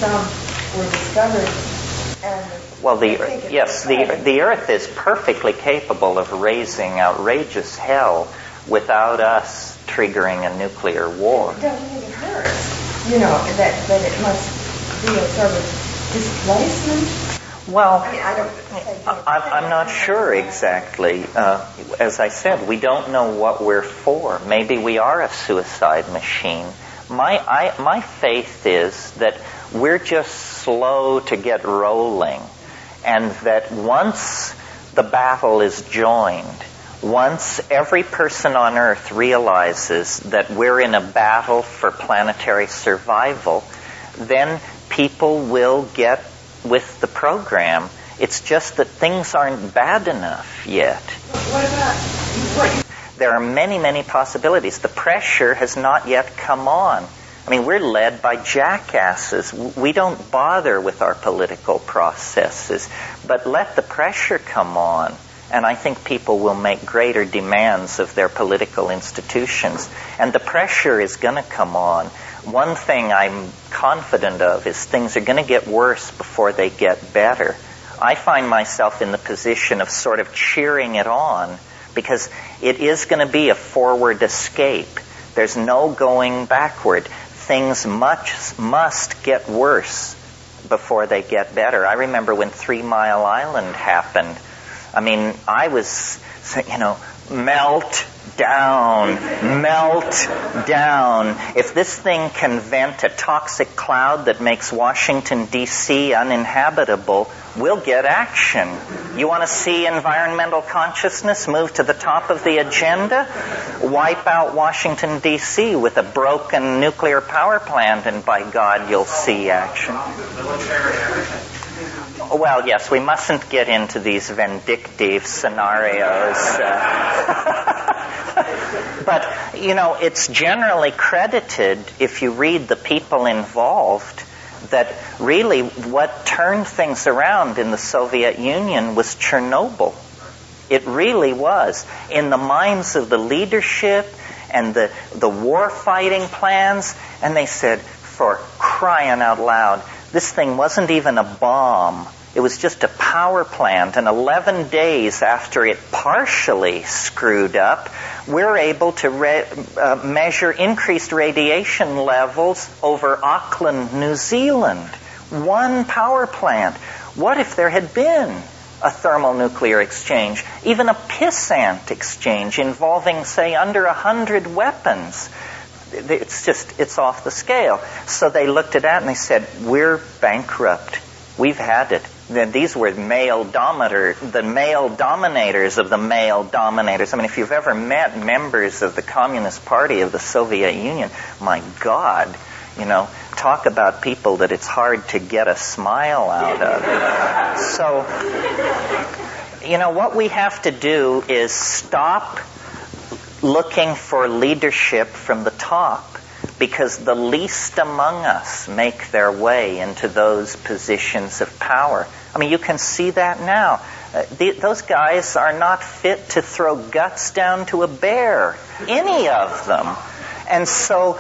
some were discovered. And well, the Earth is perfectly capable of raising outrageous hell without us triggering a nuclear war. It doesn't even hurt, that it must be a sort of displacement. Well, I mean, I'm not sure exactly. As I said, we don't know what we're for. Maybe we are a suicide machine. My faith is that we're just slow to get rolling, and that once the battle is joined, once every person on Earth realizes that we're in a battle for planetary survival, then people will get with the program. It's just that things aren't bad enough yet. What about There are many, many possibilities. The pressure has not yet come on. I mean, we're led by jackasses. We don't bother with our political processes. But let the pressure come on, and I think people will make greater demands of their political institutions. And the pressure is going to come on. One thing I'm confident of is things are going to get worse before they get better. I find myself in the position of sort of cheering it on, because it is going to be a forward escape. There's no going backward. Things must get worse before they get better. I remember when 3 Mile Island happened. I mean, I was, melt down. If this thing can vent a toxic cloud that makes Washington, D.C. uninhabitable, we'll get action. You want to see environmental consciousness move to the top of the agenda? Wipe out Washington, D.C. with a broken nuclear power plant, and by God, you'll see action. Well, yes, we mustn't get into these vindictive scenarios. But, it's generally credited, if you read the people involved, that really what turned things around in the Soviet Union was Chernobyl. It really was. In the minds of the leadership and the war-fighting plans, and they said, for crying out loud, this thing wasn't even a bomb. It was just a power plant, and 11 days after it partially screwed up, we're able to measure increased radiation levels over Auckland, New Zealand. One power plant. What if there had been a thermonuclear exchange, even a pissant exchange involving, say, under 100 weapons? It's off the scale. So they looked at that and they said, we're bankrupt. We've had it. Then these were the male dominators of the male dominators. I mean, if you've ever met members of the Communist Party of the Soviet Union, my God, talk about people that it's hard to get a smile out of. So, what we have to do is stop looking for leadership from the top, because the least among us make their way into those positions of power. I mean, you can see that now. Those guys are not fit to throw guts down to a bear, any of them. And so,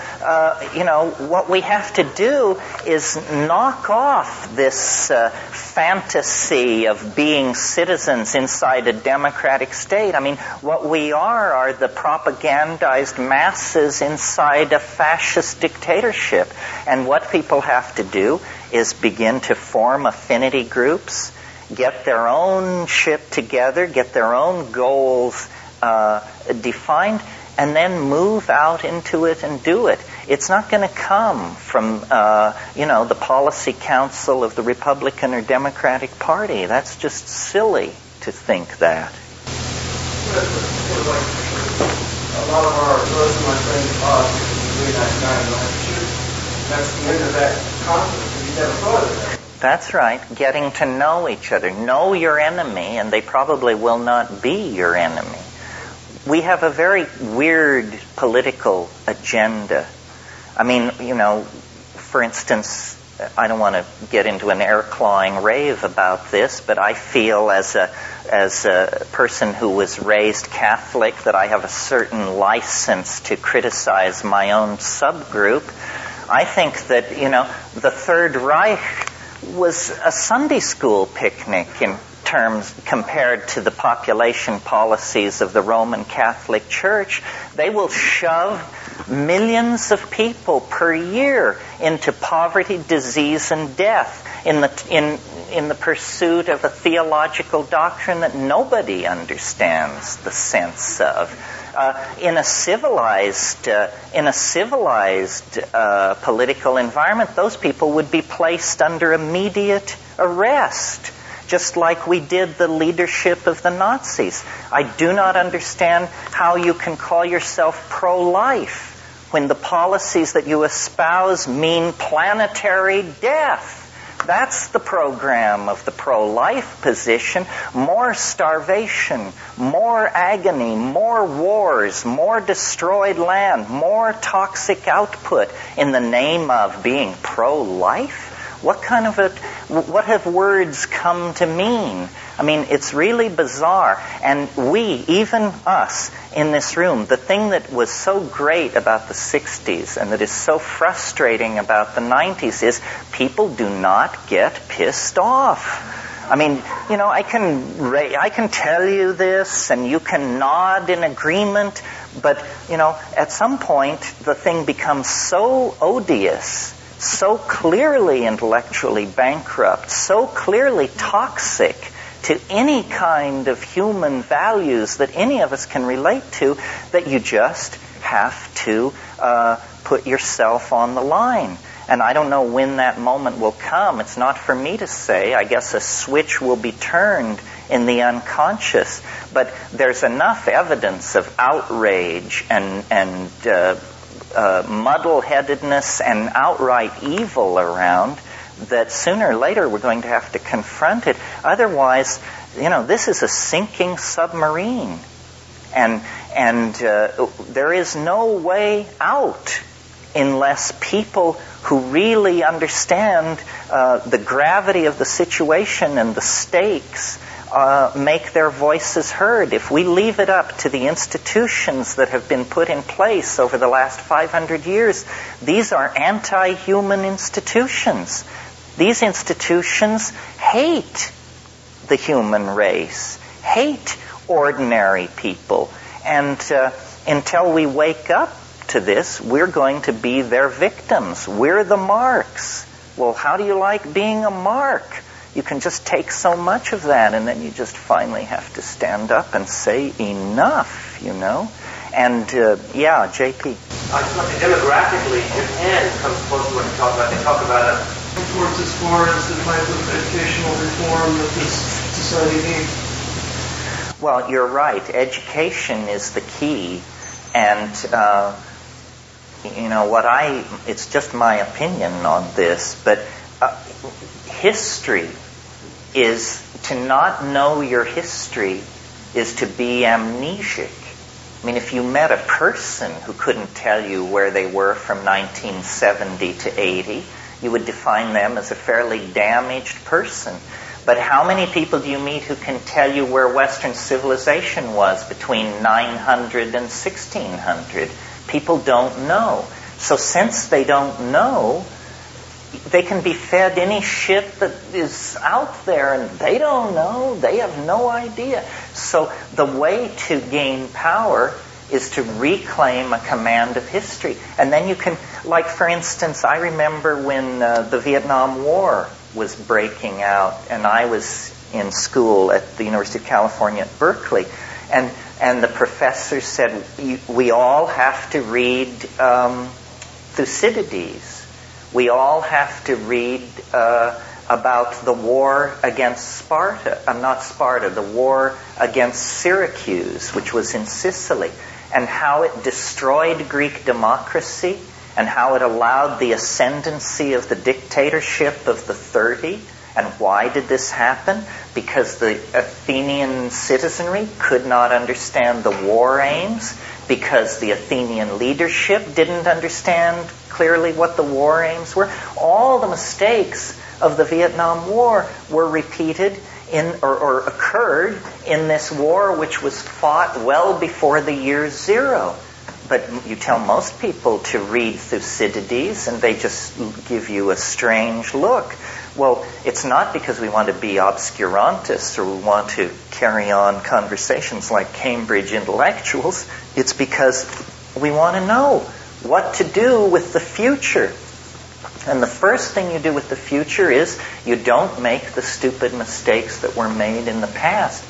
what we have to do is knock off this fantasy of being citizens inside a democratic state. I mean, what we are the propagandized masses inside a fascist dictatorship. And what people have to do is begin to form affinity groups, get their own shit together, get their own goals defined, and then move out into it and do it. It's not going to come from, the policy council of the Republican or Democratic Party. That's just silly to think that. A lot of our girls and my friends in politics in the 1999 that's the end of that conflict. You never thought of that. That's right. Getting to know each other. Know your enemy, and they probably will not be your enemy. We have a very weird political agenda. I mean, for instance, I don't want to get into an air-clawing rave about this, but I feel as a person who was raised Catholic that I have a certain license to criticize my own subgroup. I think that, the Third Reich was a Sunday school picnic in terms compared to the population policies of the Roman Catholic Church. They will shove millions of people per year into poverty, disease, and death in the pursuit of a theological doctrine that nobody understands the sense of. In a civilized political environment, those people would be placed under immediate arrest, just like we did the leadership of the Nazis. I do not understand how you can call yourself pro-life when the policies that you espouse mean planetary death. That's the program of the pro-life position. More starvation, more agony, more wars, more destroyed land, more toxic output in the name of being pro-life? What have words come to mean? I mean, it's really bizarre. And we, even us in this room, the thing that was so great about the 60s and that is so frustrating about the 90s is people do not get pissed off. I mean, I can tell you this and you can nod in agreement, but, at some point the thing becomes so odious, so clearly intellectually bankrupt, so clearly toxic to any kind of human values that any of us can relate to, that you just have to put yourself on the line. And I don't know when that moment will come. It's not for me to say. I guess a switch will be turned in the unconscious. But there's enough evidence of outrage and muddle-headedness and outright evil around that sooner or later we're going to have to confront it. Otherwise, this is a sinking submarine. And there is no way out unless people who really understand the gravity of the situation and the stakes make their voices heard. If we leave it up to the institutions that have been put in place over the last 500 years, these are anti-human institutions. These institutions hate the human race, hate ordinary people. And until we wake up to this, we're going to be their victims. We're the marks. Well, how do you like being a mark? You can just take so much of that, and then you just finally have to stand up and say enough, And, JP. Demographically, Japan comes close to what you talk about. They talk about towards as far as the type of educational reform that this society needs. Well, you're right. Education is the key. And, it's just my opinion on this, but history is, to not know your history is to be amnesic. I mean, if you met a person who couldn't tell you where they were from 1970 to 80, you would define them as a fairly damaged person. But how many people do you meet who can tell you where Western civilization was between 900 and 1600? People don't know. So since they don't know, they can be fed any shit that is out there, and they don't know. They have no idea. So the way to gain power is to reclaim a command of history. And then you can, like, for instance, I remember when the Vietnam War was breaking out, and I was in school at the University of California at Berkeley, and the professor said, we all have to read Thucydides. We all have to read about the war against Sparta. Not Sparta, the war against Syracuse, which was in Sicily, and how it destroyed Greek democracy and how it allowed the ascendancy of the dictatorship of the 30. And why did this happen? Because the Athenian citizenry could not understand the war aims, because the Athenian leadership didn't understand clearly what the war aims were. All the mistakes of the Vietnam War were repeated or occurred in this war, which was fought well before the year zero. But you tell most people to read Thucydides, and they just give you a strange look. Well, it's not because we want to be obscurantists or we want to carry on conversations like Cambridge intellectuals. It's because we want to know what to do with the future. And the first thing you do with the future is you don't make the stupid mistakes that were made in the past.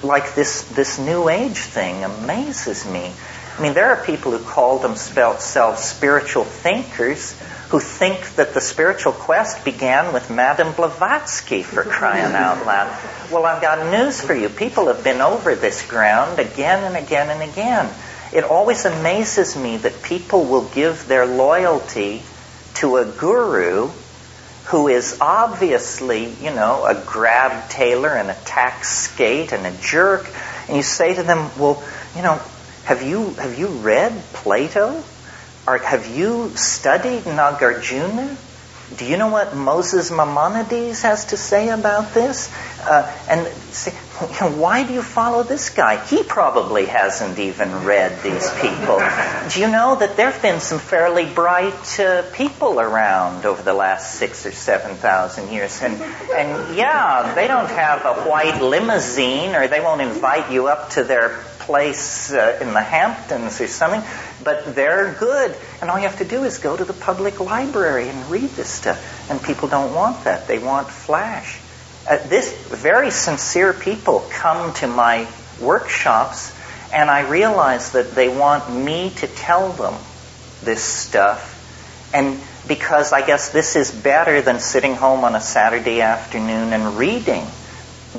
Like this New Age thing amazes me. I mean, there are people who call themselves spiritual thinkers who think that the spiritual quest began with Madame Blavatsky, for crying out loud. Well, I've got news for you. People have been over this ground again and again and again. It always amazes me that people will give their loyalty to a guru who is obviously, a grab tailor and a tax skate and a jerk. And you say to them, well, have you read Plato? Or have you studied Nagarjuna? Do you know what Moses Maimonides has to say about this? And say, why do you follow this guy? He probably hasn't even read these people. Do you know that there have been some fairly bright people around over the last 6,000 or 7,000 years? And yeah, they don't have a white limousine, or they won't invite you up to their place in the Hamptons or something, but they're good. And all you have to do is go to the public library and read this stuff. And people don't want that. They want flash. This very sincere people come to my workshops, and I realize that they want me to tell them this stuff. And because I guess this is better than sitting home on a Saturday afternoon and reading.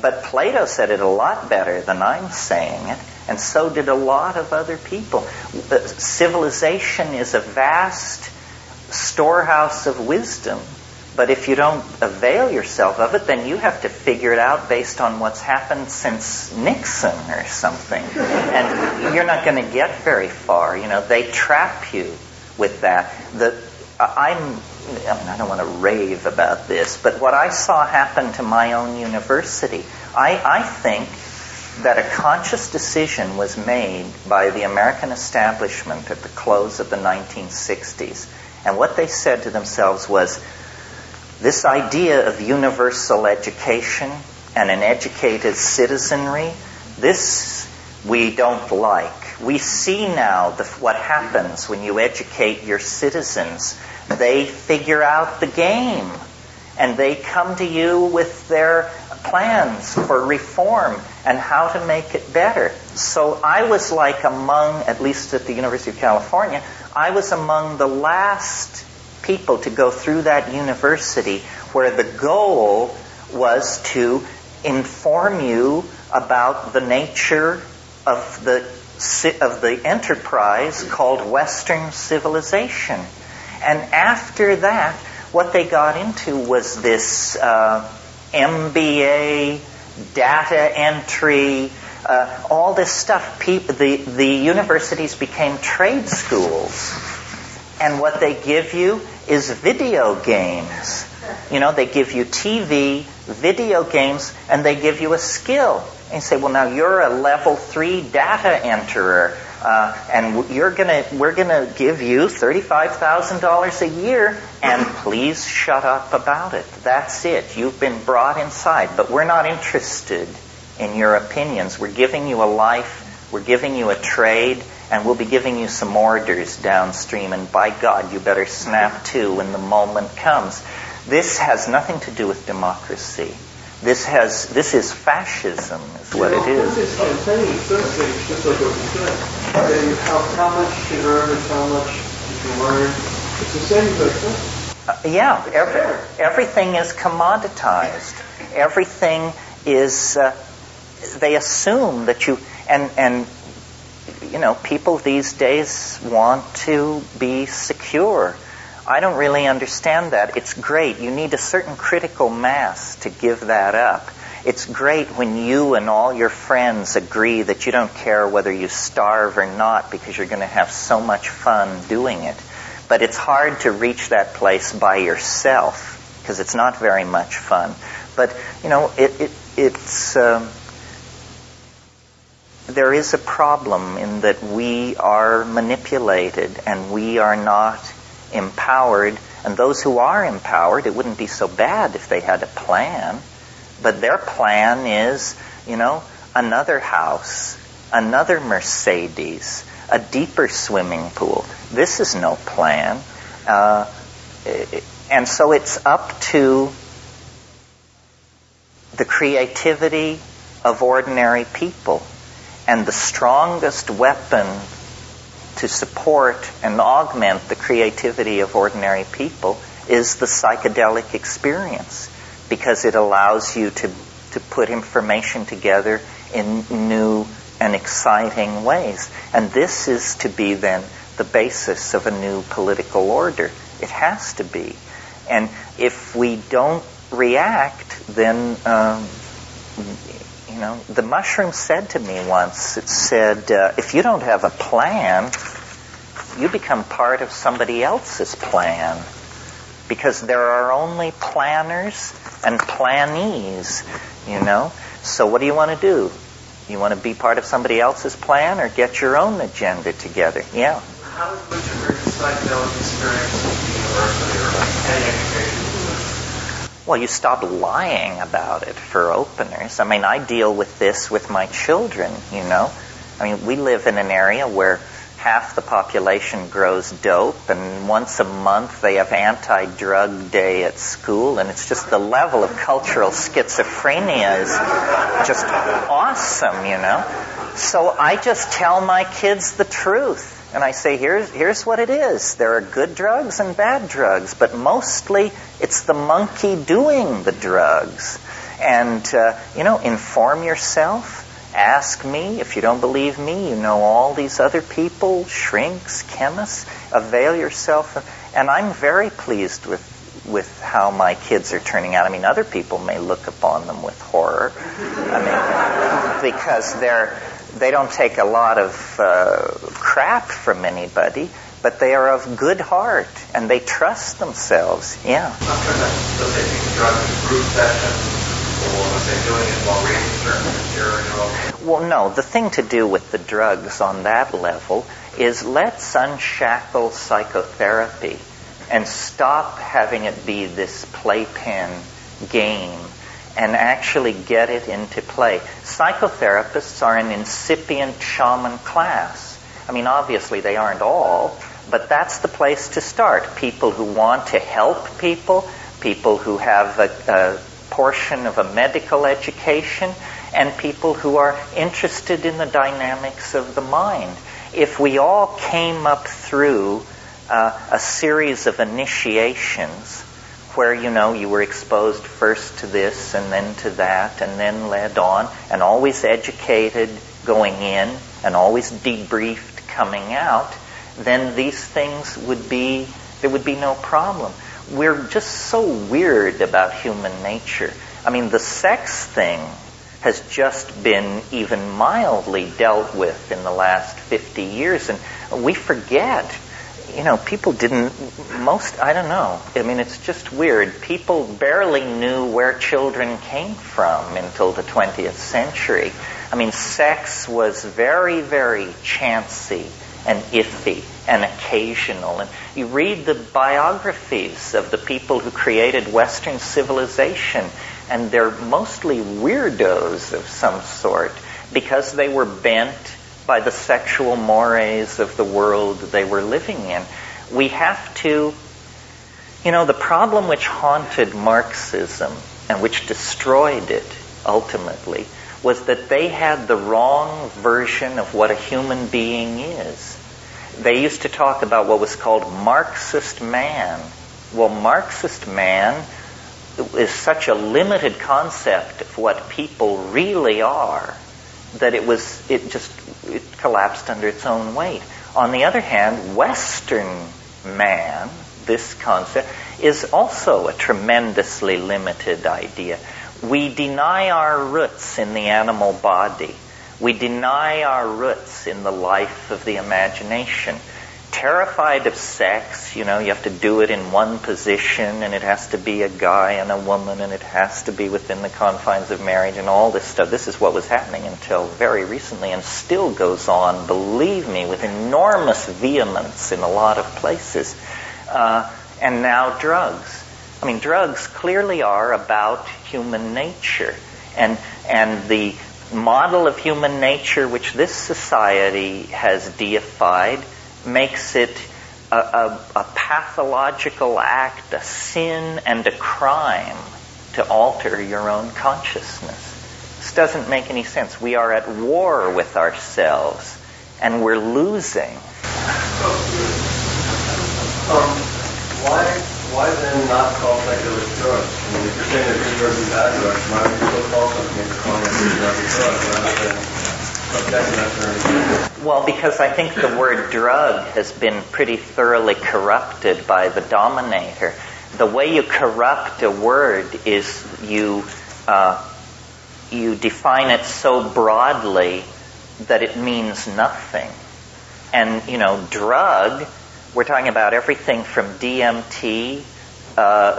But Plato said it a lot better than I'm saying it. And so did a lot of other people. Civilization is a vast storehouse of wisdom. But if you don't avail yourself of it, then you have to figure it out based on what's happened since Nixon or something. And you're not going to get very far. They trap you with that. I don't want to rave about this, but what I saw happen to my own university, I think that a conscious decision was made by the American establishment at the close of the 1960s. And what they said to themselves was, this idea of universal education and an educated citizenry, this we don't like. We see now what happens when you educate your citizens. They figure out the game, and they come to you with their plans for reform and how to make it better. So I was like among, at least at the University of California, I was among the last people to go through that university where the goal was to inform you about the nature of the enterprise called Western civilization. And after that, what they got into was this MBA, data entry, all this stuff. The universities became trade schools. And what they give you is video games. They give you TV, video games, and they give you a skill. And you say, well, now you're a level 3 data enterer, and we're gonna give you $35,000 a year, and please shut up about it. That's it. You've been brought inside, but we're not interested in your opinions. We're giving you a life, we're giving you a trade, and we'll be giving you some orders downstream, and by God, you better snap to when the moment comes. This has nothing to do with democracy. This is fascism, is what it is. This is intended at some stage, just like what you said. How much you can earn is how much you can learn. It's the same thing. Everything is commoditized. Everything is. They assume that you and people these days want to be secure. I don't really understand that. It's great. You need a certain critical mass to give that up. It's great when you and all your friends agree that you don't care whether you starve or not because you're going to have so much fun doing it. But it's hard to reach that place by yourself because it's not very much fun. But, there is a problem in that we are manipulated and we are not empowered. And those who are empowered, it wouldn't be so bad if they had a plan. But their plan is, another house, another Mercedes, a deeper swimming pool. This is no plan. And so it's up to the creativity of ordinary people. And the strongest weapon to support and augment the creativity of ordinary people is the psychedelic experience, because it allows you to put information together in new and exciting ways. And this is to be then the basis of a new political order. It has to be. And if we don't react, then, the mushroom said to me once, it said, if you don't have a plan, you become part of somebody else's plan. Because there are only planners and plannees, So what do you want to do? You want to be part of somebody else's plan or get your own agenda together? Yeah. How would you bring the psychedelic experience to the university or any education? Well, you stop lying about it, for openers. I deal with this with my children, we live in an area where half the population grows dope, and once a month they have anti-drug day at school, and it's just the level of cultural schizophrenia is just awesome, So I just tell my kids the truth. And I say, here's what it is. There are good drugs and bad drugs, but mostly it's the monkey doing the drugs. And, inform yourself. Ask me. If you don't believe me, all these other people, shrinks, chemists. Avail yourself. And I'm very pleased with how my kids are turning out. Other people may look upon them with horror. Because they don't take a lot of crap from anybody, but they are of good heart, and they trust themselves. Yeah. I'm sure that they'll take the drugs in group sessions, or was they doing it while reading certain material? Well, no. The thing to do with the drugs on that level is let's unshackle psychotherapy and stop having it be this playpen game and actually get it into play. Psychotherapists are an incipient shaman class. Obviously they aren't all, but that's the place to start. People who want to help people who have a portion of a medical education, and people who are interested in the dynamics of the mind. If we all came up through a series of initiations where, you were exposed first to this and then to that and then led on, and always educated going in and always debriefed coming out, then these things there would be no problem. We're just so weird about human nature. The sex thing has just been even mildly dealt with in the last 50 years, and we forget. People I don't know. It's just weird. People barely knew where children came from until the 20th century. Sex was very, very chancy and iffy and occasional. And you read the biographies of the people who created Western civilization, and they're mostly weirdos of some sort because they were bent by the sexual mores of the world they were living in. We have to, the problem which haunted Marxism and which destroyed it ultimately was that they had the wrong version of what a human being is. They used to talk about what was called Marxist man. Well, Marxist man is such a limited concept of what people really are that it collapsed under its own weight. On the other hand, Western man, this concept, is also a tremendously limited idea. We deny our roots in the animal body. We deny our roots in the life of the imagination. terrified of sex. You have to do it in one position, and it has to be a guy and a woman, and it has to be within the confines of marriage and all this stuff. This is what was happening until very recently, and still goes on, believe me, with enormous vehemence in a lot of places. And now drugs. I mean, drugs clearly are about human nature. And the model of human nature which this society has deified makes it a pathological act, a sin and a crime to alter your own consciousness. This doesn't make any sense. We are at war with ourselves, and we're losing. Why then not call psychedelic drugs? I mean, if you're saying that good drugs are bad drugs, why don't you still call something that's calling it good drugs rather than subjecting that to? Well, because I think the word drug has been pretty thoroughly corrupted by the dominator. The way you corrupt a word is you define it so broadly that it means nothing. And, drug, we're talking about everything from DMT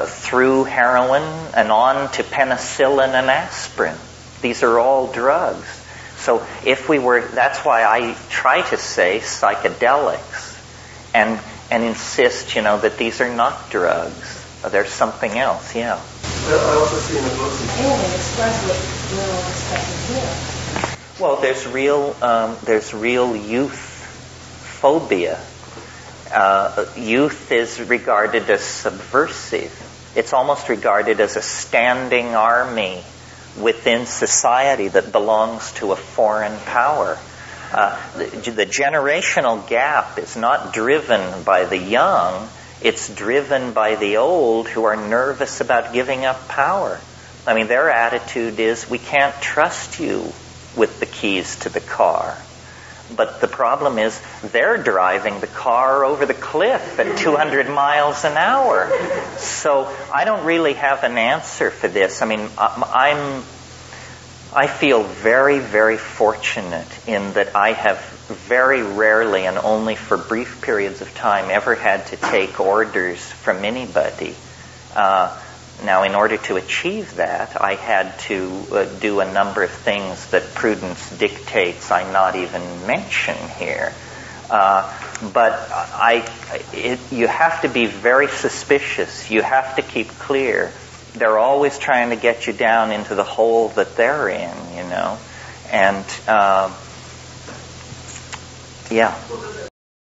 through heroin and on to penicillin and aspirin. These are all drugs. So that's why I try to say psychedelics and insist, that these are not drugs. There's something else, yeah. I also see in the books. And they express what we're expressing here. Well, there's real youth phobia. Youth is regarded as subversive. It's almost regarded as a standing army within society that belongs to a foreign power. The generational gap is not driven by the young, it's driven by the old who are nervous about giving up power. I mean, their attitude is, we can't trust you with the keys to the car. But the problem is, they're driving the car over the cliff at 200 miles an hour. So I don't really have an answer for this. I mean, I feel very, very fortunate in that I have very rarely and only for brief periods of time ever had to take orders from anybody. Now, in order to achieve that, I had to do a number of things that prudence dictates I not even mention here. But you have to be very suspicious. You have to keep clear. They're always trying to get you down into the hole that they're in, And, yeah. Well,